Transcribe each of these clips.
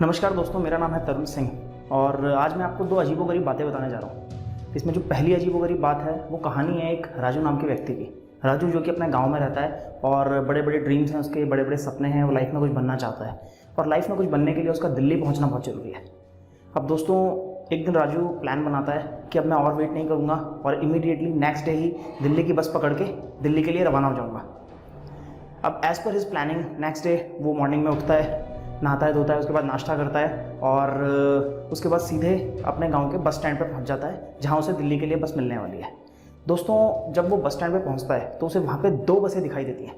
नमस्कार दोस्तों, मेरा नाम है तरुण सिंह और आज मैं आपको दो अजीबोगरीब बातें बताने जा रहा हूँ। इसमें जो पहली अजीबोगरीब बात है वो कहानी है एक राजू नाम के व्यक्ति की। राजू जो कि अपने गांव में रहता है और बड़े बड़े ड्रीम्स हैं उसके, बड़े बड़े सपने हैं, वो लाइफ में कुछ बनना चाहता है और लाइफ में कुछ बनने के लिए उसका दिल्ली पहुँचना बहुत ज़रूरी है। अब दोस्तों, एक दिन राजू प्लान बनाता है कि अब मैं और वेट नहीं करूँगा और इमीडिएटली नेक्स्ट डे ही दिल्ली की बस पकड़ के दिल्ली के लिए रवाना हो जाऊँगा। अब as per his planning next day वो मॉर्निंग में उठता है, नहाता है, धोता है, उसके बाद नाश्ता करता है और उसके बाद सीधे अपने गांव के बस स्टैंड पर पहुंच जाता है जहां उसे दिल्ली के लिए बस मिलने वाली है। दोस्तों, जब वो बस स्टैंड पर पहुंचता है तो उसे वहां पे दो बसें दिखाई देती हैं।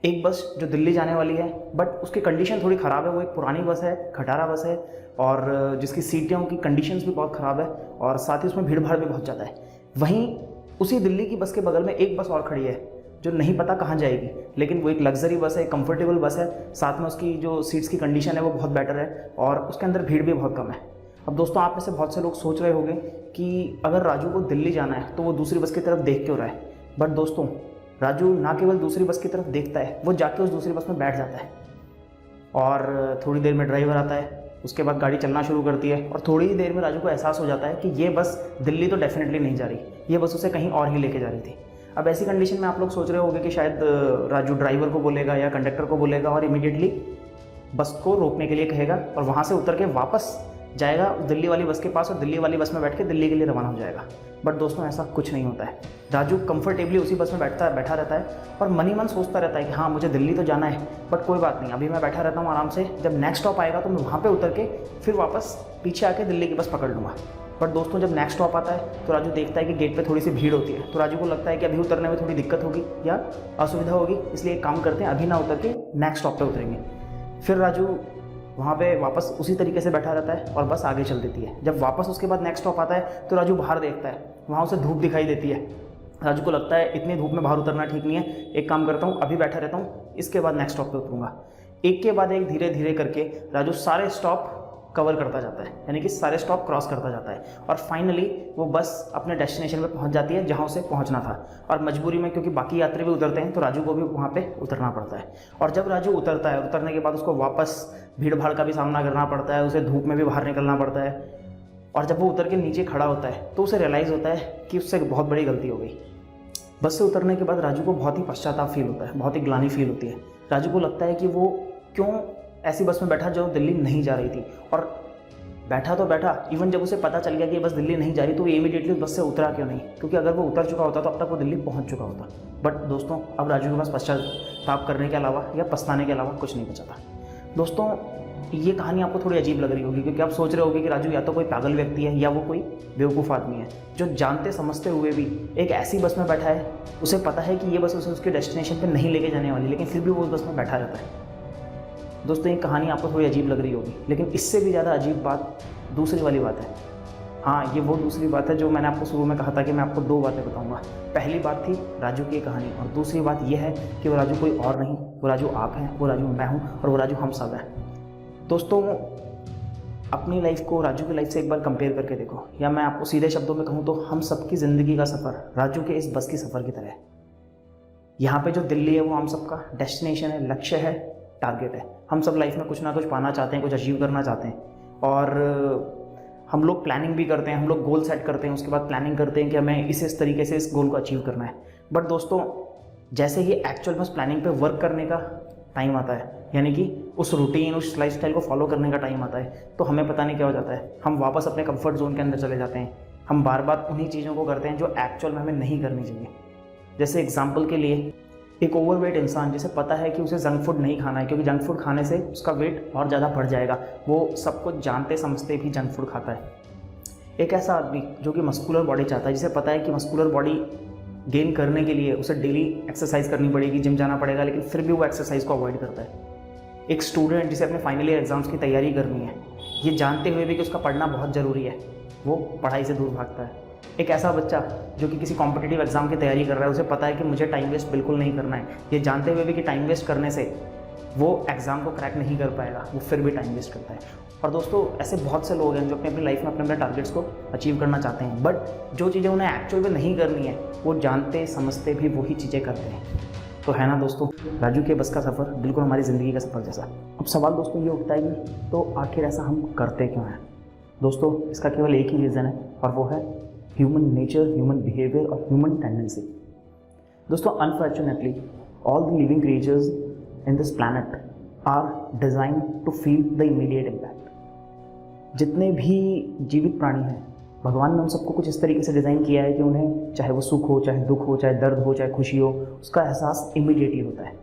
एक बस जो दिल्ली जाने वाली है बट उसकी कंडीशन थोड़ी ख़राब है, वो एक पुरानी बस है, खटारा बस है और जिसकी सीटों की कंडीशंस भी बहुत ख़राब है और साथ ही उसमें भीड़ भाड़ भी बहुत ज़्यादा है। वहीं उसी दिल्ली की बस के बगल में एक बस और खड़ी है जो नहीं पता कहाँ जाएगी, लेकिन वो एक लग्जरी बस है, कंफर्टेबल बस है, साथ में उसकी जो सीट्स की कंडीशन है वो बहुत बेटर है और उसके अंदर भीड़ भी बहुत कम है। अब दोस्तों, आप में से बहुत से लोग सोच रहे होंगे कि अगर राजू को दिल्ली जाना है तो वो दूसरी बस की तरफ देख क्यों रहा है। बट दोस्तों, राजू ना केवल दूसरी बस की तरफ देखता है, वो जाके उस दूसरी बस में बैठ जाता है और थोड़ी देर में ड्राइवर आता है, उसके बाद गाड़ी चलना शुरू करती है और थोड़ी ही देर में राजू को एहसास हो जाता है कि ये बस दिल्ली तो डेफिनेटली नहीं जा रही, ये बस उसे कहीं और ही लेके जा रही थी। अब ऐसी कंडीशन में आप लोग सोच रहे होंगे कि शायद राजू ड्राइवर को बोलेगा या कंडक्टर को बोलेगा और इमीडिएटली बस को रोकने के लिए कहेगा और वहाँ से उतर के वापस जाएगा दिल्ली वाली बस के पास और दिल्ली वाली बस में बैठ के दिल्ली के लिए रवाना हो जाएगा। बट दोस्तों, ऐसा कुछ नहीं होता है। राजू कंफर्टेबली उसी बस में बैठा रहता है और मन ही मन सोचता रहता है कि हाँ, मुझे दिल्ली तो जाना है बट कोई बात नहीं, अभी मैं बैठा रहता हूँ आराम से, जब नेक्स्ट स्टॉप आएगा तो मैं वहाँ पर उतर के फिर वापस पीछे आके दिल्ली की बस पकड़ लूँगा। बट दोस्तों, जब नेक्स्ट स्टॉप आता है तो राजू देखता है कि गेट पे थोड़ी सी भीड़ होती है, तो राजू को लगता है कि अभी उतरने में थोड़ी दिक्कत होगी या असुविधा होगी, इसलिए एक काम करते हैं, अभी ना उतर के नेक्स्ट स्टॉप पे उतरेंगे। फिर राजू वहाँ पे वापस उसी तरीके से बैठा रहता है और बस आगे चल देती है। जब वापस उसके बाद नेक्स्ट स्टॉप आता है तो राजू बाहर देखता है, वहाँ उसे धूप दिखाई देती है। राजू को लगता है इतनी धूप में बाहर उतरना ठीक नहीं है, एक काम करता हूँ, अभी बैठा रहता हूँ, इसके बाद नेक्स्ट स्टॉप पे उतरूँगा। एक के बाद एक धीरे धीरे करके राजू सारे स्टॉप कवर करता जाता है, यानी कि सारे स्टॉप क्रॉस करता जाता है और फाइनली वो बस अपने डेस्टिनेशन पे पहुंच जाती है जहां उसे पहुंचना था। और मजबूरी में, क्योंकि बाकी यात्री भी उतरते हैं, तो राजू को भी वहां पे उतरना पड़ता है। और जब राजू उतरता है, उतरने के बाद उसको वापस भीड़ भाड़ का भी सामना करना पड़ता है, उसे धूप में भी बाहर निकलना पड़ता है और जब वो उतर के नीचे खड़ा होता है तो उसे रियलाइज़ होता है कि उससे बहुत बड़ी गलती हो गई। बस से उतरने के बाद राजू को बहुत ही पश्चाताप फील होता है, बहुत ही ग्लानि फील होती है। राजू को लगता है कि वो क्यों ऐसी बस में बैठा जो दिल्ली नहीं जा रही थी, और बैठा तो बैठा, इवन जब उसे पता चल गया कि ये बस दिल्ली नहीं जा रही तो वो इमीडिएटली बस से उतरा क्यों नहीं, क्योंकि अगर वो उतर चुका होता तो अब तक वो दिल्ली पहुंच चुका होता। बट दोस्तों, अब राजू के पास पश्चाताप करने के अलावा या पछताने के अलावा कुछ नहीं बचा था। दोस्तों, ये कहानी आपको थोड़ी अजीब लग रही होगी क्योंकि आप सोच रहे होगे कि राजू या तो कोई पागल व्यक्ति है या वो कोई बेवकूफ़ आदमी है जो जानते समझते हुए भी एक ऐसी बस में बैठा है, उसे पता है कि ये बस उसे उसके डेस्टिनेशन पर नहीं लेके जाने वाली, लेकिन फिर भी वो उस बस में बैठा रहता है। दोस्तों, ये कहानी आपको थोड़ी अजीब लग रही होगी, लेकिन इससे भी ज़्यादा अजीब बात दूसरी वाली बात है। हाँ, ये वो दूसरी बात है जो मैंने आपको शुरू में कहा था कि मैं आपको दो बातें बताऊंगा। पहली बात थी राजू की कहानी और दूसरी बात यह है कि वो राजू कोई और नहीं, वो राजू आप हैं, वो राजू मैं हूँ और वो राजू हम सब हैं। दोस्तों, अपनी लाइफ को राजू की लाइफ से एक बार कंपेयर करके देखो, या मैं आपको सीधे शब्दों में कहूँ तो हम सबकी ज़िंदगी का सफ़र राजू के इस बस की सफ़र की तरह है। यहाँ पे जो दिल्ली है वो हम सबका डेस्टिनेशन है, लक्ष्य है, टारगेट है। हम सब लाइफ में कुछ ना कुछ पाना चाहते हैं, कुछ अचीव करना चाहते हैं और हम लोग प्लानिंग भी करते हैं, हम लोग गोल सेट करते हैं, उसके बाद प्लानिंग करते हैं कि हमें इस तरीके से इस गोल को अचीव करना है। बट दोस्तों, जैसे ही एक्चुअल में उस प्लानिंग पे वर्क करने का टाइम आता है, यानी कि उस रूटीन, उस लाइफस्टाइल को फॉलो करने का टाइम आता है, तो हमें पता नहीं क्या हो जाता है, हम वापस अपने कंफर्ट जोन के अंदर चले जाते हैं। हम बार बार उन्हीं चीज़ों को करते हैं जो एक्चुअल में हमें नहीं करनी चाहिए। जैसे एग्जाम्पल के लिए, एक ओवरवेट इंसान जिसे पता है कि उसे जंक फूड नहीं खाना है क्योंकि जंक फूड खाने से उसका वेट और ज़्यादा बढ़ जाएगा, वो सब कुछ जानते समझते भी जंक फूड खाता है। एक ऐसा आदमी जो कि मस्कुलर बॉडी चाहता है, जिसे पता है कि मस्कुलर बॉडी गेन करने के लिए उसे डेली एक्सरसाइज करनी पड़ेगी, जिम जाना पड़ेगा, लेकिन फिर भी वो एक्सरसाइज को अवॉइड करता है। एक स्टूडेंट जिसे अपने फाइनल ईयर एग्जाम्स की तैयारी करनी है, ये जानते हुए भी कि उसका पढ़ना बहुत ज़रूरी है, वो पढ़ाई से दूर भागता है। एक ऐसा बच्चा जो कि किसी कॉम्पिटिटिव एग्जाम की तैयारी कर रहा है, उसे पता है कि मुझे टाइम वेस्ट बिल्कुल नहीं करना है, ये जानते हुए भी कि टाइम वेस्ट करने से वो एग्ज़ाम को क्रैक नहीं कर पाएगा, वो फिर भी टाइम वेस्ट करता है। और दोस्तों, ऐसे बहुत से लोग हैं जो अपनी लाइफ में अपने टारगेट्स को अचीव करना चाहते हैं, बट जो चीज़ें उन्हें एक्चुअल में नहीं करनी है वो जानते समझते भी वही चीज़ें करते हैं। तो है ना दोस्तों, राजू के बस का सफ़र बिल्कुल हमारी ज़िंदगी का सफ़र जैसा। अब सवाल दोस्तों ये उठता है कि तो आखिर ऐसा हम करते क्यों हैं। दोस्तों इसका केवल एक ही रीज़न है और वो है ह्यूमन नेचर, ह्यूमन बिहेवियर और ह्यूमन टेंडेंसी। दोस्तों unfortunately all the living creatures in this planet are design to feel the immediate impact. जितने भी जीवित प्राणी हैं, भगवान ने उन सबको कुछ इस तरीके से डिज़ाइन किया है कि उन्हें चाहे वो सुख हो, चाहे दुख हो, चाहे दर्द हो, चाहे खुशी हो, उसका एहसास इमीडिएटली होता है।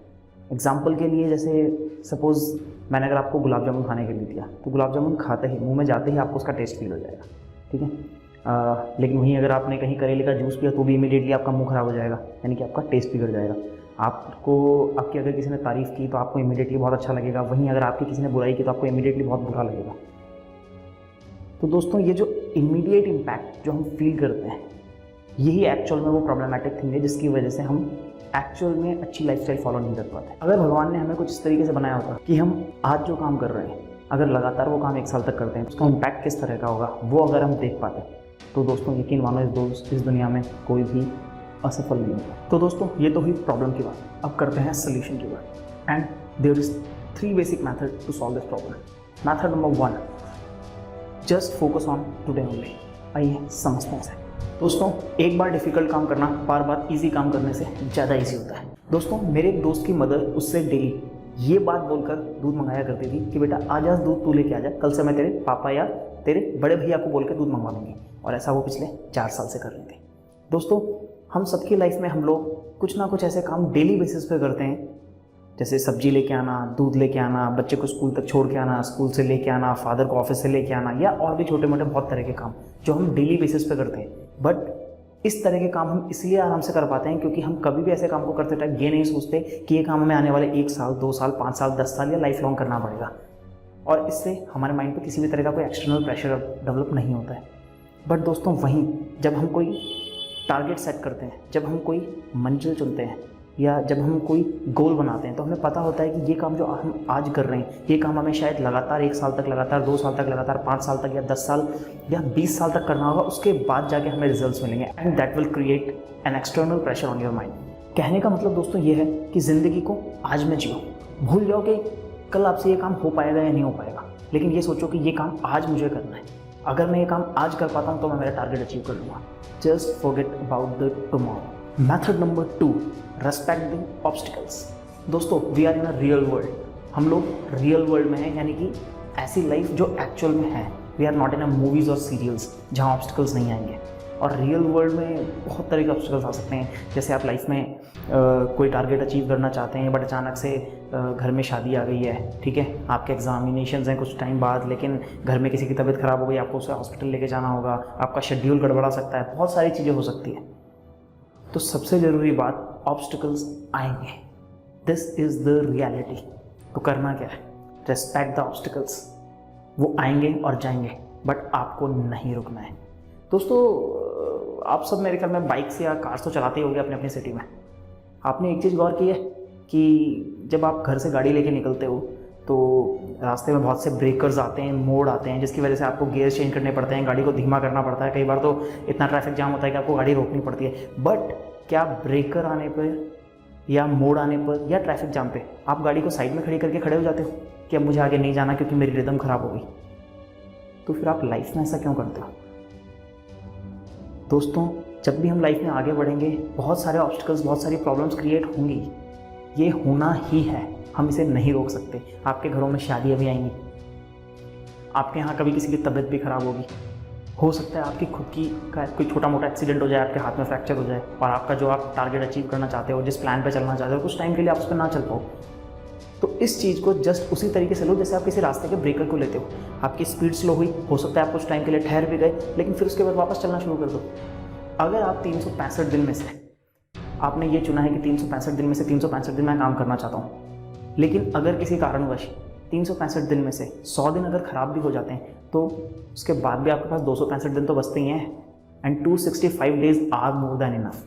एग्जाम्पल के लिए जैसे सपोज़ मैंने अगर आपको गुलाब जामुन खाने के लिए दिया तो गुलाब जामुन खाते ही, मुंह में जाते ही आपको उसका टेस्ट फील हो जाएगा, ठीक है। लेकिन वहीं अगर आपने कहीं करेले का जूस पिया तो भी इमीडिएटली आपका मुंह खराब हो जाएगा, यानी कि आपका टेस्ट बिगड़ जाएगा। आपकी अगर किसी ने तारीफ़ की तो आपको इमीडिएटली बहुत अच्छा लगेगा, वहीं अगर आपकी किसी ने बुराई की तो आपको इमीडिएटली बहुत बुरा लगेगा। तो दोस्तों ये जो इमीडिएट इम्पैक्ट जो हम फील करते हैं, यही एक्चुअल में वो प्रॉब्लमेटिक थिंग है जिसकी वजह से हम एक्चुअल में अच्छी लाइफस्टाइल फॉलो नहीं कर पाते। अगर भगवान ने हमें कुछ इस तरीके से बनाया होता कि हम आज जो काम कर रहे हैं अगर लगातार वो काम 1 साल तक करते हैं, उसका इम्पैक्ट किस तरह का होगा वो अगर हम देख पाते, तो दोस्तों यकीन मानो इस दुनिया में कोई भी असफल नहीं होगा। तो दोस्तों ये तो हुई प्रॉब्लम की बात। अब करते हैं सोल्यूशन की बात। And there is 3 basic method to solve this problem. Method number 1, just focus on today only. आइए समझते हैं इसे। दोस्तों एक बार डिफ़िकल्ट काम करना बार बार इजी काम करने से ज़्यादा इजी होता है। दोस्तों मेरे एक दोस्त की मदर उससे डेली ये बात बोलकर दूध मंगाया करती थी कि बेटा आज दूध तू लेके आ जा, कल से मैं तेरे पापा या तेरे बड़े भैया को बोल के दूध मंगवा दूँगी। और ऐसा वो पिछले 4 साल से कर रही थी। दोस्तों हम सबकी लाइफ में हम लोग कुछ ना कुछ ऐसे काम डेली बेसिस पे करते हैं, जैसे सब्जी लेके आना, दूध लेके आना, बच्चे को स्कूल तक छोड़ के आना, स्कूल से लेके आना, फादर को ऑफिस से लेके आना, या और भी छोटे मोटे बहुत तरह के काम जो हम डेली बेसिस पे करते हैं। बट इस तरह के काम हम इसलिए आराम से कर पाते हैं क्योंकि हम कभी भी ऐसे काम को करते टाइम ये नहीं सोचते कि ये काम हमें आने वाले 1 साल, 2 साल, 5 साल, 10 साल या लाइफ लॉन्ग करना पड़ेगा। और इससे हमारे माइंड पे किसी भी तरह का कोई एक्सटर्नल प्रेशर डेवलप नहीं होता है। बट दोस्तों वहीं जब हम कोई टारगेट सेट करते हैं, जब हम कोई मंजिल चुनते हैं या जब हम कोई गोल बनाते हैं, तो हमें पता होता है कि ये काम जो हम आज कर रहे हैं ये काम हमें शायद लगातार 1 साल तक, लगातार 2 साल तक, लगातार 5 साल तक या 10 साल या 20 साल तक करना होगा। उसके बाद जाके हमें रिजल्ट्स मिलेंगे and that will create an external pressure on your mind. कहने का मतलब दोस्तों ये है कि ज़िंदगी को आज में जियो। भूल जाओ कि कल आपसे ये काम हो पाएगा या नहीं हो पाएगा, लेकिन ये सोचो कि ये काम आज मुझे करना है। अगर मैं ये काम आज कर पाता हूँ तो मैं मेरा टारगेट अचीव कर लूँगा। Just forget about the tomorrow. Method number 2, respect the obstacles. दोस्तों we are in a real world. हम लोग रियल वर्ल्ड में हैं, यानी कि ऐसी लाइफ जो एक्चुअल में है। We are not in a movies और सीरियल्स जहाँ ऑब्स्टिकल्स नहीं आएंगे। और रियल वर्ल्ड में बहुत तरह के ऑब्स्टिकल्स आ सकते हैं। जैसे आप लाइफ में कोई टारगेट अचीव करना चाहते हैं बट अचानक से घर में शादी आ गई है, ठीक है, आपके एग्जामिनेशंस हैं कुछ टाइम बाद, लेकिन घर में किसी की तबीयत ख़राब हो गई, आपको उसे हॉस्पिटल लेके जाना होगा, आपका शेड्यूल गड़बड़ा सकता है, बहुत सारी चीज़ें हो सकती है। तो सबसे ज़रूरी बात, ऑब्स्टिकल्स आएंगे, दिस इज़ द रियलिटी। तो करना क्या है, रेस्पेक्ट द ऑब्स्टिकल्स। वो आएंगे और जाएंगे बट आपको नहीं रुकना है। दोस्तों आप सब मेरे ख्याल में बाइक्स या कार्स तो चलाते ही होंगे अपनी अपनी सिटी में। आपने एक चीज़ गौर की है कि जब आप घर से गाड़ी लेके निकलते हो तो रास्ते में बहुत से ब्रेकर्स आते हैं, मोड़ आते हैं, जिसकी वजह से आपको गियर चेंज करने पड़ते हैं, गाड़ी को धीमा करना पड़ता है। कई बार तो इतना ट्रैफिक जाम होता है कि आपको गाड़ी रोकनी पड़ती है। बट क्या ब्रेकर आने पर या मोड़ आने पर या ट्रैफिक जाम पे आप गाड़ी को साइड में खड़ी करके खड़े हो जाते हो कि अब मुझे आगे नहीं जाना क्योंकि मेरी रिदम ख़राब हो गई? तो फिर आप लाइफ में ऐसा क्यों करते हो? दोस्तों जब भी हम लाइफ में आगे बढ़ेंगे बहुत सारे ऑब्स्टिकल्स, बहुत सारी प्रॉब्लम्स क्रिएट होंगी। ये होना ही है, हम इसे नहीं रोक सकते। आपके घरों में शादियाँ भी आएंगी, आपके यहाँ कभी किसी की तबीयत भी ख़राब होगी, हो सकता है आपकी खुद की का कोई छोटा मोटा एक्सीडेंट हो जाए, आपके हाथ में फ्रैक्चर हो जाए और आपका जो आप टारगेट अचीव करना चाहते हो, जिस प्लान पे चलना चाहते हो, कुछ टाइम के लिए आप उस पर ना चल पाओ। तो इस चीज़ को जस्ट उसी तरीके से लो जैसे आप किसी रास्ते के ब्रेकर को लेते हो। आपकी स्पीड स्लो हुई, हो सकता है आप कुछ टाइम के लिए ठहर भी गए, लेकिन फिर उसके बाद वापस चलना शुरू कर दो। अगर आप 365 दिन में से आपने ये चुना है कि 365 दिन में से 365 दिन मैं काम करना चाहता हूँ, लेकिन अगर किसी कारणवश 365 दिन में से 100 दिन अगर ख़राब भी हो जाते हैं तो उसके बाद भी आपके पास 265 दिन तो बचते ही हैं। And 265 days are more than enough.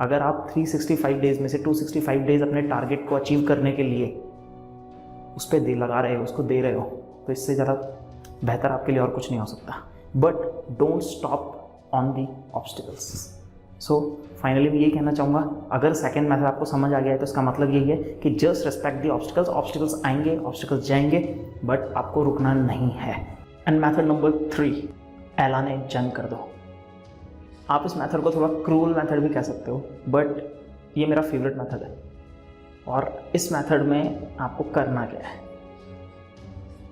अगर आप 365 डेज़ में से 265 डेज़ अपने टारगेट को अचीव करने के लिए उस पर लगा रहे हो, उसको दे रहे हो, तो इससे ज़्यादा बेहतर आपके लिए और कुछ नहीं हो सकता। But don't stop on the obstacles. So finally मैं यही कहना चाहूँगा, अगर सेकेंड मेथड आपको समझ आ गया है तो इसका मतलब यही है कि जस्ट रिस्पेक्ट दी ऑब्स्टिकल्स। ऑब्स्टिकल्स आएंगे, ऑब्स्टिकल्स जाएंगे, बट आपको रुकना नहीं है। एंड मेथड नंबर 3, ऐलाने जंग कर दो। आप इस मेथड को थोड़ा क्रूअल मेथड भी कह सकते हो, बट ये मेरा फेवरेट मेथड है। और इस मेथड में आपको करना क्या है,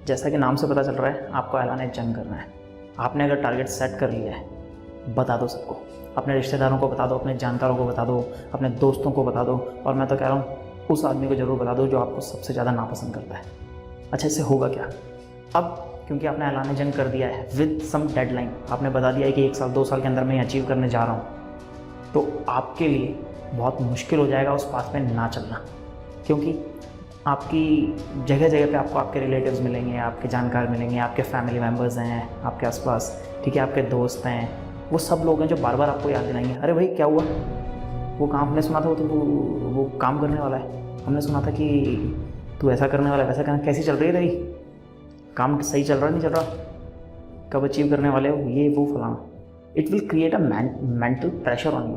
जैसा कि नाम से पता चल रहा है, आपको ऐलाने जंग करना है। आपने अगर टारगेट सेट कर लिया है, बता दो सबको, अपने रिश्तेदारों को बता दो, अपने जानकारों को बता दो, अपने दोस्तों को बता दो, और मैं तो कह रहा हूँ उस आदमी को ज़रूर बता दो जो आपको सबसे ज़्यादा नापसंद करता है। अच्छा, इससे होगा क्या? अब क्योंकि आपने ऐलान जंग कर दिया है विद सम डेडलाइन, आपने बता दिया है कि 1 साल 2 साल के अंदर मैं अचीव करने जा रहा हूँ, तो आपके लिए बहुत मुश्किल हो जाएगा उस पाथ पे ना चलना। क्योंकि आपकी जगह जगह पे आपको आपके रिलेटिव्स मिलेंगे, आपके जानकार मिलेंगे, आपके फैमिली मेम्बर्स हैं आपके आसपास, ठीक है, आपके दोस्त हैं, वो सब लोग हैं जो बार बार आपको याद दिलाएंगे, अरे भाई क्या हुआ, वो काम हमने सुना था, वो काम करने वाला है, हमने सुना था कि तू ऐसा करने वाला है, वैसा करना, कैसी चल रही है तेरी, काम सही चल रहा नहीं चल रहा, कब अचीव करने वाले हो, ये वो फलाना। It will create a mental pressure on you.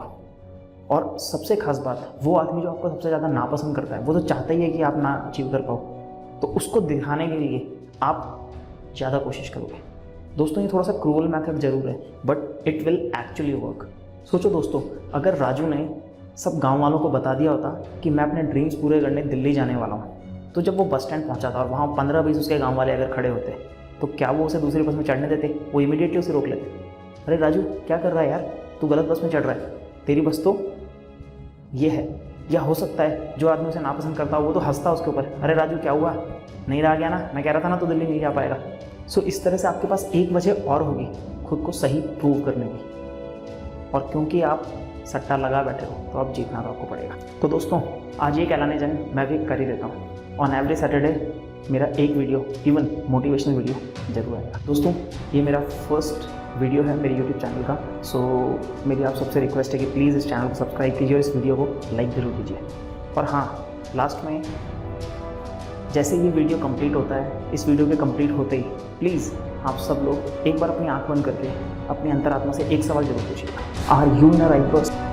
और सबसे खास बात, वो आदमी जो आपको सबसे ज़्यादा नापसंद करता है, वो तो चाहता ही है कि आप ना अचीव कर पाओ, तो उसको दिखाने के लिए आप ज़्यादा कोशिश करोगे। दोस्तों, ये थोड़ा सा क्रूअल मेथड ज़रूर है, but it will actually work. सोचो दोस्तों, अगर राजू ने सब गांव वालों को बता दिया होता कि मैं अपने ड्रीम्स पूरे करने दिल्ली जाने वाला हूँ, तो जब वो बस स्टैंड पहुँचा था और वहाँ 15-20 उसके गाँव वाले अगर खड़े होते, तो क्या वो उसे दूसरी बस में चढ़ने देते? वो इमीडिएटली उसे रोक लेते, अरे राजू क्या कर रहा है यार, तू गलत बस में चढ़ रहा है, तेरी बस तो ये है। या हो सकता है जो आदमी उसे नापसंद करता हो वो तो हंसता उसके ऊपर, अरे राजू क्या हुआ, नहीं रहा गया ना, मैं कह रहा था ना तू दिल्ली नहीं जा पाएगा। सो इस तरह से आपके पास एक वजह और होगी खुद को सही प्रूव करने की, और क्योंकि आप सट्टा लगा बैठे हो तो अब जीतना तो आपको पड़ेगा। तो दोस्तों, आज एक ऐलान जंग मैं भी कर ही देता हूँ। ऑन एवरी सैटरडे मेरा एक वीडियो, इवन मोटिवेशनल वीडियो जरूर आएगा। दोस्तों, ये मेरा फर्स्ट वीडियो है मेरे यूट्यूब चैनल का, सो मेरी आप सबसे रिक्वेस्ट है कि प्लीज़ इस चैनल को सब्सक्राइब कीजिए और इस वीडियो को लाइक ज़रूर कीजिए। और हाँ, लास्ट में जैसे ये वीडियो कंप्लीट होता है, इस वीडियो के कंप्लीट होते ही प्लीज़ आप सब लोग एक बार अपनी आंख बंद करके अपनी अंतरात्मा से एक सवाल जरूर पूछिएगा, are you in a right person?